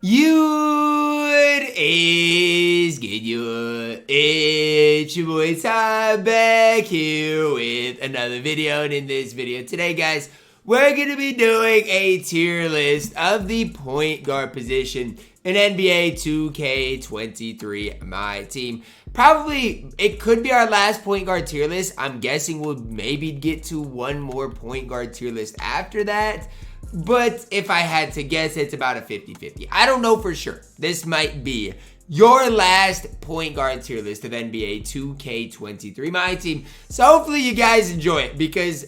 What is good, you? It's your boy Ty back here with another video, and in this video today, guys, we're going to be doing a tier list of the point guard position in NBA 2K23 MyTEAM. Probably, it could be our last point guard tier list. I'm guessing we'll maybe get to one more point guard tier list after that. But if I had to guess, it's about a 50-50. I don't know for sure. This might be your last point guard tier list of NBA 2K23 MyTEAM. So hopefully you guys enjoy it, because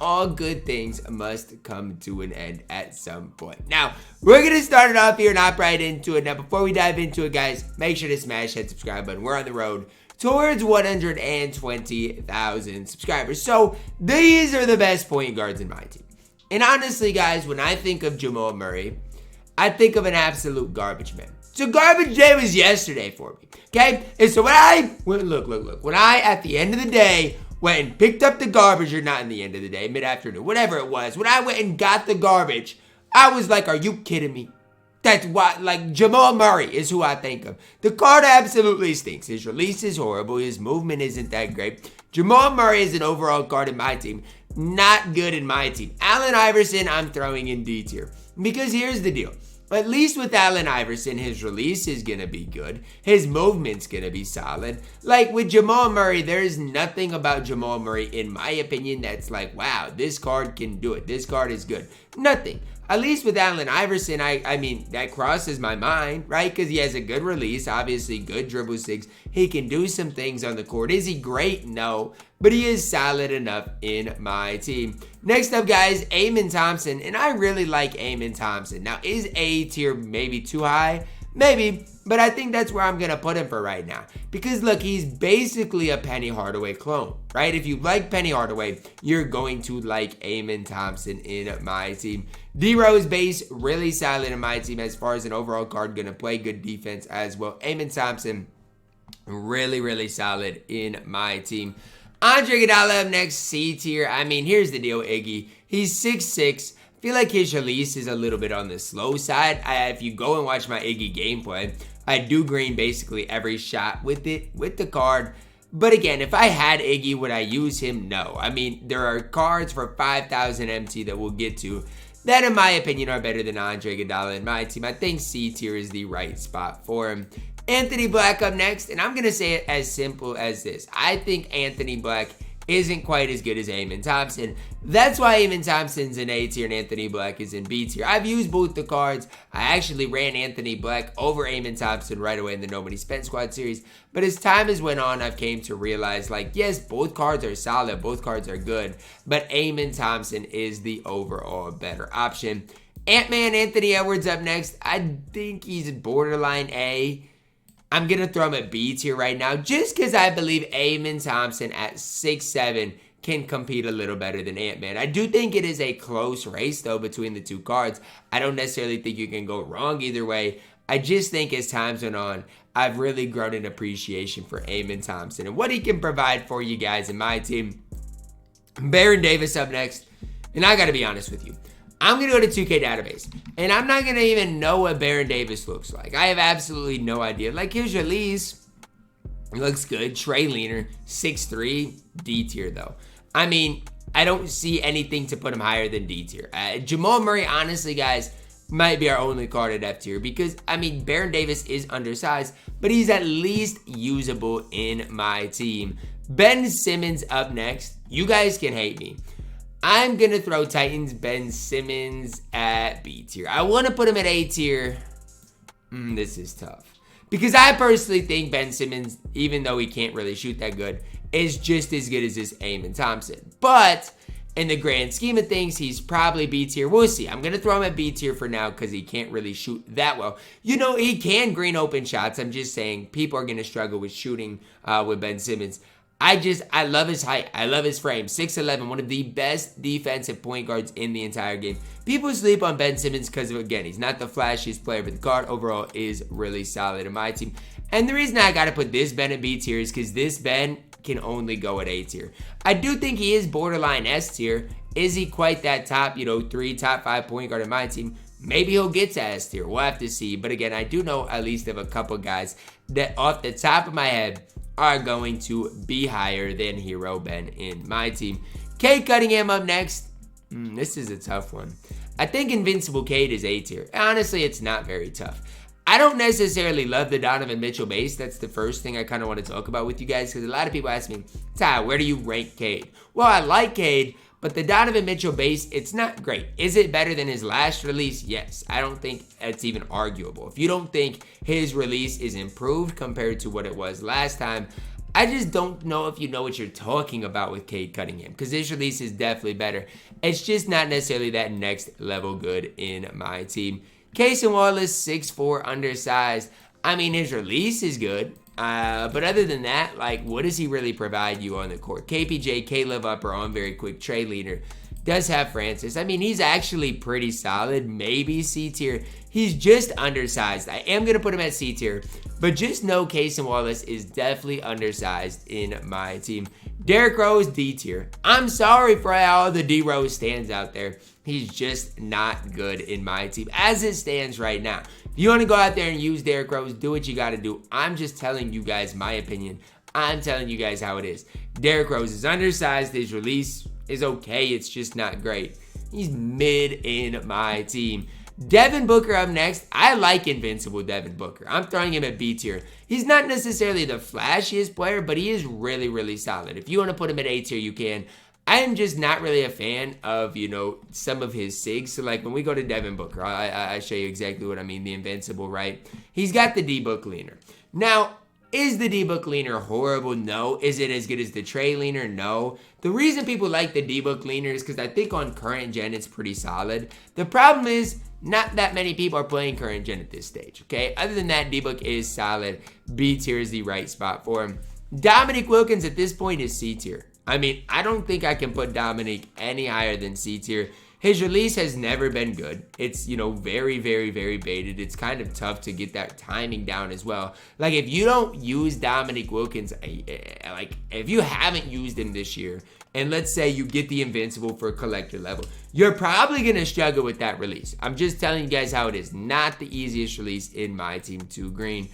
all good things must come to an end at some point. Now, we're going to start it off here and hop right into it. Now, before we dive into it, guys, make sure to smash that subscribe button. We're on the road towards 120,000 subscribers. So these are the best point guards in my team. And honestly, guys, when I think of Jamal Murray, I think of an absolute garbage man. So garbage day was yesterday for me, okay? And so when I, look. When I, at the end of the day, went and picked up the garbage, or not in the end of the day, mid-afternoon, whatever it was, when I went and got the garbage, I was like, are you kidding me? That's what, like, Jamal Murray is who I think of. The card absolutely stinks. His release is horrible. His movement isn't that great. Jamal Murray is an overall card in my team. Not good in my team. Allen Iverson, I'm throwing in D tier. Because here's the deal. At least with Allen Iverson, his release is going to be good. His movement's going to be solid. Like with Jamal Murray, there is nothing about Jamal Murray, in my opinion, that's like, wow, this card can do it. This card is good. Nothing. At least with Allen Iverson, I mean, that crosses my mind, right? Because he has a good release, obviously good dribble six. He can do some things on the court. Is he great? No. But he is solid enough in my team. Next up, guys, Amen Thompson. And I really like Amen Thompson. Now, is A tier maybe too high? Maybe. But I think that's where I'm going to put him for right now. Because, look, he's basically a Penny Hardaway clone, right? If you like Penny Hardaway, you're going to like Amen Thompson in my team. D-Rose base, really solid in my team as far as an overall card. Going to play good defense as well. Amen Thompson, really solid in my team. Andre Iguodala up next, C tier. I mean, here's the deal, Iggy. He's 6'6". I feel like his release is a little bit on the slow side. If you go and watch my Iggy gameplay, I do green basically every shot with the card. But again, if I had Iggy, would I use him? No. I mean, there are cards for 5,000 MT that we'll get to that, in my opinion, are better than Andre Iguodala in my team. I think C tier is the right spot for him. Anthony Black up next, and I'm going to say it as simple as this. I think Anthony Black isn't quite as good as Amen Thompson. That's why Amen Thompson's in A tier and Anthony Black is in B tier. I've used both the cards. I actually ran Anthony Black over Amen Thompson right away in the Nobody Spent Squad series. But as time has went on, I've came to realize, like, yes, both cards are solid. Both cards are good. But Amen Thompson is the overall better option. Ant-Man Anthony Edwards up next. I think he's borderline A. I'm going to throw him at B tier right now, just because I believe Amen Thompson at 6'7" can compete a little better than Ant-Man. I do think it is a close race, though, between the two cards. I don't necessarily think you can go wrong either way. I just think as time's went on, I've really grown an appreciation for Amen Thompson and what he can provide for you guys in my team. Baron Davis up next, and I got to be honest with you. I'm going to go to 2K database, and I'm not going to even know what Baron Davis looks like. I have absolutely no idea. Like, his release looks good. Trey Leaner, 6'3", D tier, though. I mean, I don't see anything to put him higher than D tier. Jamal Murray, honestly, guys, might be our only card at F tier because, I mean, Baron Davis is undersized, but he's at least usable in my team. Ben Simmons up next. You guys can hate me. I'm going to throw Titans Ben Simmons at B tier. I want to put him at A tier. This is tough. Because I personally think Ben Simmons, even though he can't really shoot that good, is just as good as this Amen Thompson. But in the grand scheme of things, he's probably B tier. We'll see. I'm going to throw him at B tier for now because he can't really shoot that well. You know, he can green open shots. I'm just saying people are going to struggle with shooting with Ben Simmons. I love his height. I love his frame. 6'11", one of the best defensive point guards in the entire game. People sleep on Ben Simmons because of, again, he's not the flashiest player, but the card overall is really solid in my team. And the reason I got to put this Ben at B tier is because this Ben can only go at A tier. I do think he is borderline S tier. Is he quite that top, 3, top 5 point guard in my team? Maybe he'll get to S tier. We'll have to see. But again, I do know at least of a couple guys that off the top of my head are going to be higher than Hero Ben in my team. Cade Cunningham up next. This is a tough one. I think Invincible Cade is A tier. Honestly, it's not very tough. I don't necessarily love the Donovan Mitchell base. That's the first thing I kind of want to talk about with you guys, because a lot of people ask me, Ty, where do you rank Cade? Well, I like Cade, but the Donovan Mitchell base, it's not great. Is it better than his last release? Yes. I don't think it's even arguable. If you don't think his release is improved compared to what it was last time, I just don't know if you know what you're talking about with Cade Cunningham, because his release is definitely better. It's just not necessarily that next level good in my team. Cason Wallace, 6'4", undersized. I mean, his release is good. But other than that, like, what does he really provide you on the court? KPJ, Caleb Upper on very quick. Trey Leader does have Francis. I mean, he's actually pretty solid. Maybe C tier. He's just undersized. I am going to put him at C tier. But just know Cason Wallace is definitely undersized in my team. Derrick Rose, D tier. I'm sorry for all the D Rose stands out there. He's just not good in my team as it stands right now. If you want to go out there and use Derrick Rose, do what you got to do. I'm just telling you guys my opinion. I'm telling you guys how it is. Derrick Rose is undersized. His release is okay. It's just not great. He's mid in my team. Devin Booker up next. I like Invincible Devin Booker. I'm throwing him at B tier. He's not necessarily the flashiest player, but he is really, really solid. If you want to put him at A tier, you can. I am just not really a fan of, some of his SIGs. So, like, when we go to Devin Booker, I show you exactly what I mean, the Invincible, right? He's got the D-Book leaner. Now, is the D-Book leaner horrible? No. Is it as good as the Trey leaner? No. The reason people like the D-Book leaner is because I think on current gen, it's pretty solid. The problem is, not that many people are playing current gen at this stage, okay? Other than that, D-Book is solid. B tier is the right spot for him. Dominique Wilkins at this point is C tier. I mean, I don't think I can put Dominique any higher than C tier. His release has never been good. It's, very, very, very baited. It's kind of tough to get that timing down as well. Like, if you don't use Dominique Wilkins, like, if you haven't used him this year, and let's say you get the Invincible for collector level, you're probably going to struggle with that release. I'm just telling you guys how it is. Not the easiest release in my team, 2 green.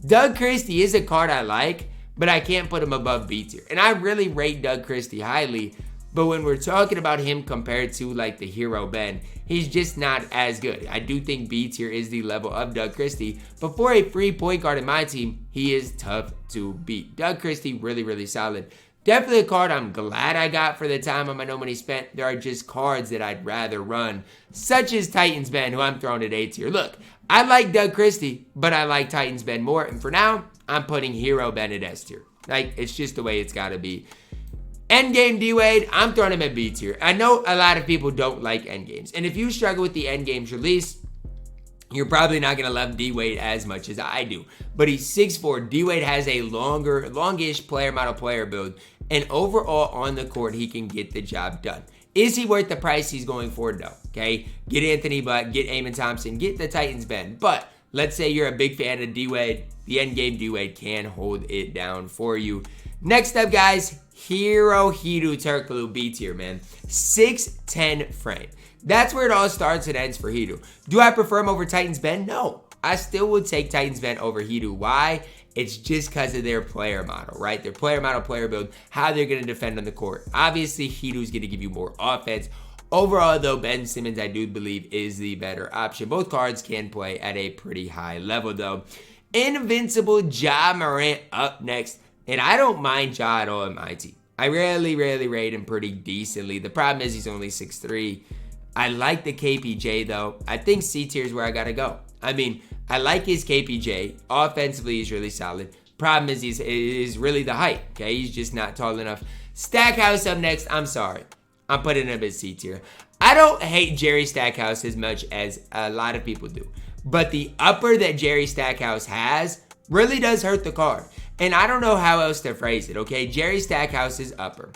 Doug Christie is a card I like, but I can't put him above B tier. And I really rate Doug Christie highly, but when we're talking about him compared to like the Hero Ben, he's just not as good. I do think B tier is the level of Doug Christie, but for a free point guard in my team, he is tough to beat. Doug Christie, really, really solid. Definitely a card I'm glad I got for the time of my no money spent. There are just cards that I'd rather run, such as Titans Ben, who I'm throwing at A tier. Look, I like Doug Christie, but I like Titans Ben more, and for now, I'm putting Hero Ben at S tier. Like, it's just the way it's got to be. Endgame D-Wade, I'm throwing him at B tier. I know a lot of people don't like endgames. And if you struggle with the endgames release, you're probably not going to love D-Wade as much as I do. But he's 6'4". D-Wade has a longish player model player build. And overall on the court, he can get the job done. Is he worth the price he's going for? No. Okay? Get Anthony Butt, get Amon Thompson, get the Titans Ben. But let's say you're a big fan of D-Wade. The endgame D-Wade can hold it down for you. Next up, guys, Hero Hedo Turkoglu B tier, man. 6'10" frame. That's where it all starts and ends for Hedo. Do I prefer him over Titans Ben? No. I still would take Titans Ben over Hedo. Why? It's just because of their player model, right? Their player model, player build, how they're going to defend on the court. Obviously, Hedo's going to give you more offense. Overall, though, Ben Simmons, I do believe, is the better option. Both cards can play at a pretty high level, though. Invincible Ja Morant up next. And I don't mind Ja at all in my team. I rarely rate him pretty decently. The problem is he's only 6'3". I like the KPJ, though. I think C tier is where I got to go. I mean, I like his KPJ. Offensively, he's really solid. Problem is he's really the height, okay? He's just not tall enough. Stackhouse up next. I'm sorry. I'm putting him at C tier. I don't hate Jerry Stackhouse as much as a lot of people do. But the upper that Jerry Stackhouse has really does hurt the card. And I don't know how else to phrase it, okay? Jerry Stackhouse's upper.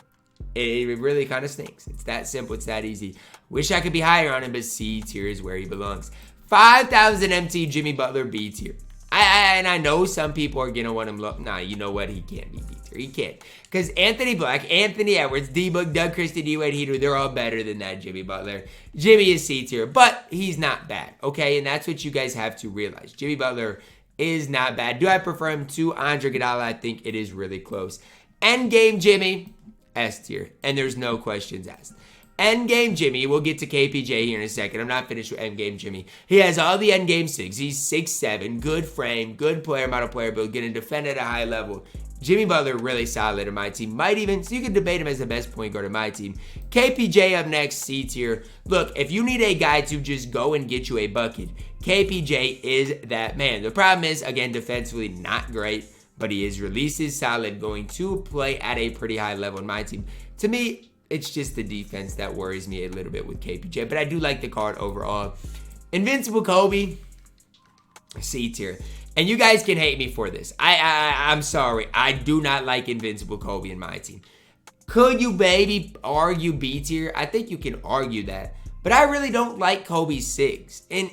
It really kind of stinks. It's that simple. It's that easy. Wish I could be higher on him, but C tier is where he belongs. 5,000 MT Jimmy Butler B tier. And I know some people are going to want him low. Nah, you know what? He can't be B tier. He can't. Because Anthony Black, Anthony Edwards, D-Book, Doug Christie, D-Wade, Heater, they're all better than that Jimmy Butler. Jimmy is C tier, but he's not bad, okay? And that's what you guys have to realize. Jimmy Butler is not bad. Do I prefer him to Andre Iguodala? I think it is really close. Endgame Jimmy, S tier. And there's no questions asked. Endgame Jimmy, we'll get to KPJ here in a second. I'm not finished with Endgame Jimmy. He has all the Endgame 6. He's 6'7", good frame, good player, model player build, going to defend at a high level. Jimmy Butler, really solid in my team. Might even, so you can debate him as the best point guard in my team. KPJ up next, C tier. Look, if you need a guy to just go and get you a bucket, KPJ is that man. The problem is, again, defensively not great, but he is releases solid, going to play at a pretty high level in my team. To me, it's just the defense that worries me a little bit with KPJ, but I do like the card overall. Invincible Kobe, C tier. And you guys can hate me for this. I'm sorry. I do not like Invincible Kobe in my team. Could you maybe argue B tier? I think you can argue that. But I really don't like Kobe's 6. And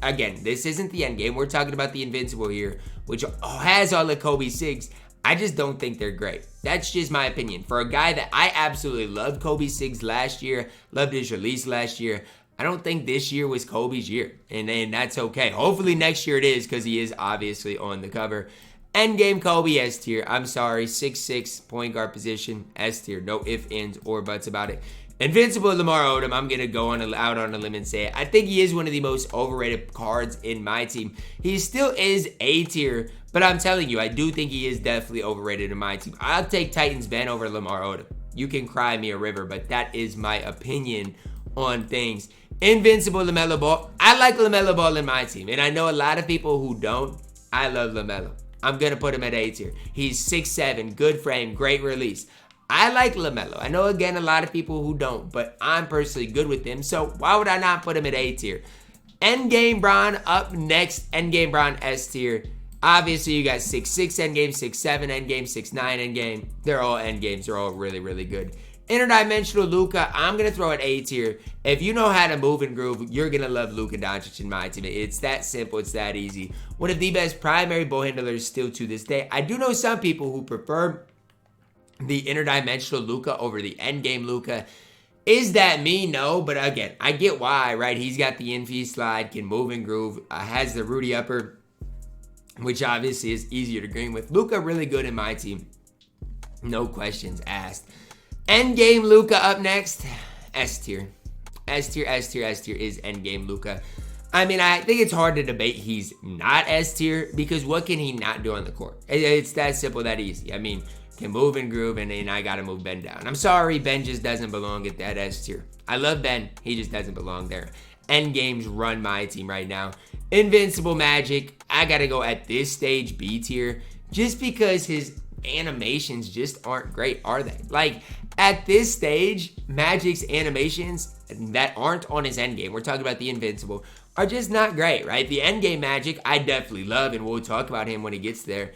again, this isn't the end game. We're talking about the Invincible here, which has all of Kobe's 6. I just don't think they're great. That's just my opinion. For a guy that I absolutely loved Kobe's 6 last year, loved his release last year, I don't think this year was Kobe's year. And that's okay. Hopefully next year it is, because he is obviously on the cover. Endgame Kobe, S tier. I'm sorry, 6'6", point guard position, S tier. No ifs, ands, or buts about it. Invincible Lamar Odom, I'm going to go out on a limb and say it. I think he is one of the most overrated cards in my team. He still is A tier, but I'm telling you, I do think he is definitely overrated in my team. I'll take Titans Ben over Lamar Odom. You can cry me a river, but that is my opinion on things. Invincible LaMelo Ball. I like LaMelo Ball in my team, and I know a lot of people who don't. I love LaMelo. I'm going to put him at A tier. He's 6'7", good frame, great release. I like LaMelo. I know, again, a lot of people who don't, but I'm personally good with him, so why would I not put him at A tier? Endgame Bron up next. Endgame Bron, S tier. Obviously, you got 6'6", Endgame, 6'7", Endgame, 6'9", Endgame. They're all Endgames. They're all really, really good. Interdimensional Luka, I'm going to throw it A tier. If you know how to move and groove, you're going to love Luka Doncic in my team. It's that simple. It's that easy. One of the best primary ball handlers still to this day. I do know some people who prefer the interdimensional Luka over the endgame Luka. Is that me? No, but again, I get why, right? He's got the infield slide, can move and groove, has the Rudy upper, which obviously is easier to green with. Luka really good in my team. No questions asked. Endgame Luka up next. S tier. S tier, S tier, S tier is Endgame Luka. I mean, I think it's hard to debate he's not S tier, because what can he not do on the court? It's that simple, that easy. I mean, can move and groove, and I got to move Ben down. I'm sorry, Ben just doesn't belong at that S tier. I love Ben. He just doesn't belong there. Endgames run my team right now. Invincible Magic, I got to go at this stage B tier, just because his animations just aren't great, are they? Like, at this stage, Magic's animations that aren't on his endgame, we're talking about the Invincible, are just not great, right? The endgame Magic, I definitely love, and we'll talk about him when he gets there.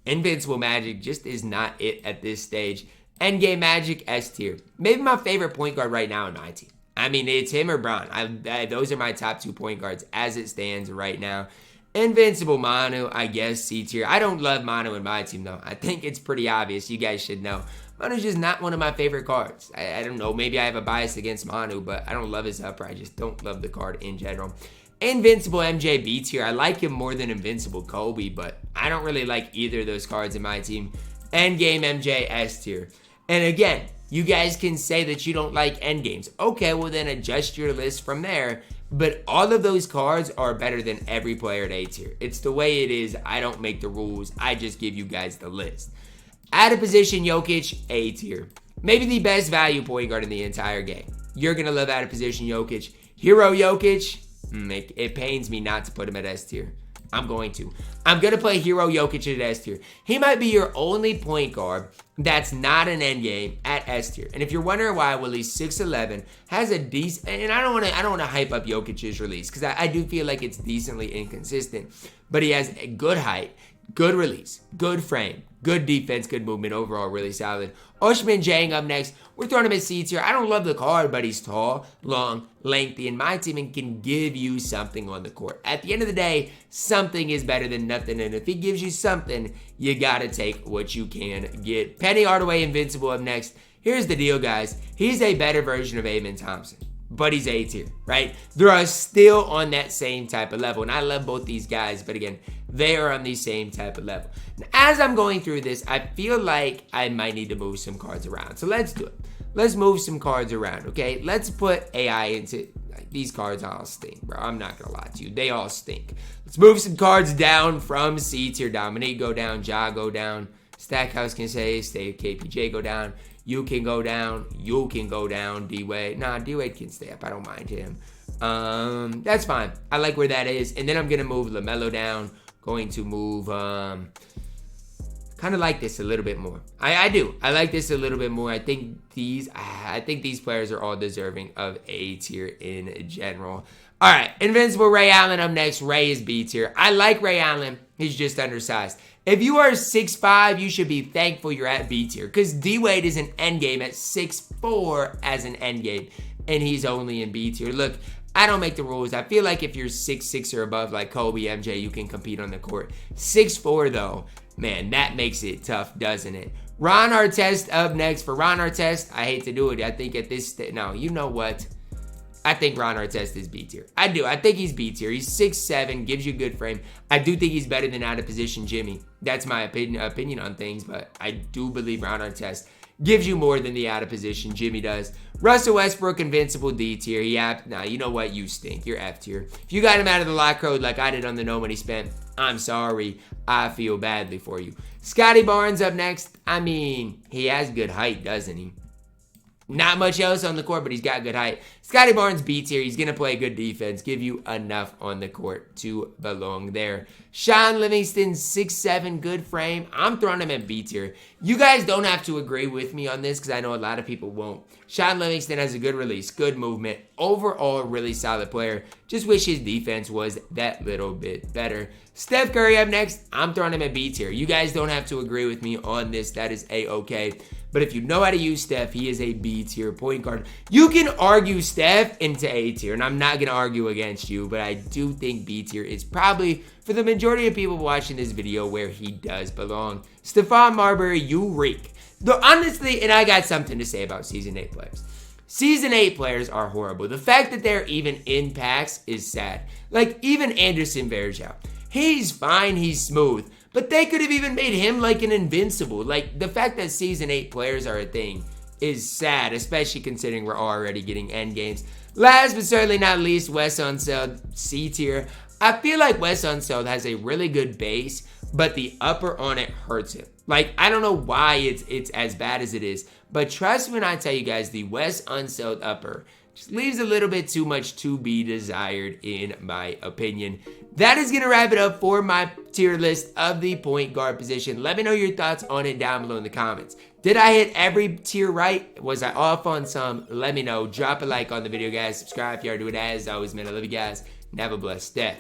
Invincible Magic just is not it at this stage. Endgame Magic, S tier. Maybe my favorite point guard right now in my team. I mean, it's him or Bron. Those are my top 2 point guards as it stands right now. Invincible Manu, I guess, C tier. I don't love Manu in my team, though. I think it's pretty obvious. You guys should know. Manu's just not one of my favorite cards. I don't know. Maybe I have a bias against Manu, but I don't love his upper. I just don't love the card in general. Invincible MJ, B tier. I like him more than Invincible Kobe, but I don't really like either of those cards in my team. Endgame MJ, S tier. And again, you guys can say that you don't like endgames. Okay, well then adjust your list from there. But all of those cards are better than every player at A tier. It's the way it is. I don't make the rules. I just give you guys the list. Out of position Jokic, A tier. Maybe the best value point guard in the entire game. You're going to love out of position Jokic. Hero Jokic, it pains me not to put him at S tier. I'm going to play Hero Jokic at S tier. He might be your only point guard That's not an end game at S tier. And if you're wondering why, well, he's 6'11", has a decent, and I don't want to hype up Jokic's release because I do feel like it's decently inconsistent, but he has a good height, good release, good frame, good defense, good movement, overall really solid. Oshman Jang up next. We're throwing him at C tier. I don't love the card, but he's tall, long, lengthy, and my team and can give you something on the court. At the end of the day, something is better than nothing, and if he gives you something, you gotta take what you can get. Penny Hardaway Invincible up next. Here's the deal, guys. He's a better version of Amen Thompson, but he's A tier, right? They're still on that same type of level, and I love both these guys, but again, they are on the same type of level. And as I'm going through this, I feel like I might need to move some cards around. So let's do it. Let's move some cards around, okay? Let's put AI into, like, these cards all stink, bro. I'm not gonna lie to you. They all stink. Let's move some cards down from C tier. Dominique go down, Ja go down, Stackhouse can stay KPJ go down, you can go down, you can go down, D-Wade. Nah, D-Wade can stay up. I don't mind him. That's fine. I like where that is. And then I'm gonna move LaMelo down. Going to move, kind of like this a little bit more. I do. I like this a little bit more. I think these players are all deserving of A tier in general. All right, Invincible Ray Allen up next. Ray is B tier. I like Ray Allen. He's just undersized. If you are 6'5", you should be thankful you're at B tier because D-Wade is an endgame at 6'4" as an endgame, and he's only in B tier. Look, I don't make the rules. I feel like if you're 6'6" or above, like Kobe, MJ, you can compete on the court. 6'4", though, man, that makes it tough, doesn't it? Ron Artest up next. For Ron Artest, I hate to do it. I think at this no, you know what? I think Ron Artest is B tier. I do. I think he's B tier. He's 6'7", gives you a good frame. I do think he's better than out of position Jimmy. That's my opinion on things, but I do believe Ron Artest gives you more than the out of position Jimmy does. Russell Westbrook, Invincible, D tier. Nah, you know what? You stink. You're F tier. If you got him out of the lock code like I did on the No Money Spent, I'm sorry. I feel badly for you. Scotty Barnes up next. I mean, he has good height, doesn't he? Not much else on the court, but he's got good height. Scotty Barnes, B tier. He's going to play good defense, give you enough on the court to belong there. Sean Livingston, 6'7", good frame. I'm throwing him at B tier. You guys don't have to agree with me on this because I know a lot of people won't. Sean Livingston has a good release, good movement. Overall, a really solid player. Just wish his defense was that little bit better. Steph Curry up next. I'm throwing him at B tier. You guys don't have to agree with me on this. That is A-okay. But if you know how to use Steph, he is a B tier point guard. You can argue Steph into A tier, and I'm not going to argue against you, but I do think B tier is probably, for the majority of people watching this video, where he does belong. Stephon Marbury, you reek. Though honestly, and I got something to say about Season 8 players. Season 8 players are horrible. The fact that they're even in packs is sad. Like, even Anderson Varejao. He's fine, he's smooth. But they could have even made him like an Invincible. Like, the fact that Season 8 players are a thing is sad, especially considering we're already getting end games. Last but certainly not least, Wes Unseld, C tier. I feel like Wes Unseld has a really good base, but the upper on it hurts him. Like, I don't know why it's as bad as it is, but trust me when I tell you guys, the Wes Unseld upper just leaves a little bit too much to be desired, in my opinion. That is going to wrap it up for my tier list of the point guard position. Let me know your thoughts on it down below in the comments. Did I hit every tier right? Was I off on some? Let me know. Drop a like on the video, guys. Subscribe if you already do it. As always, man, I love you guys. And have a blessed day.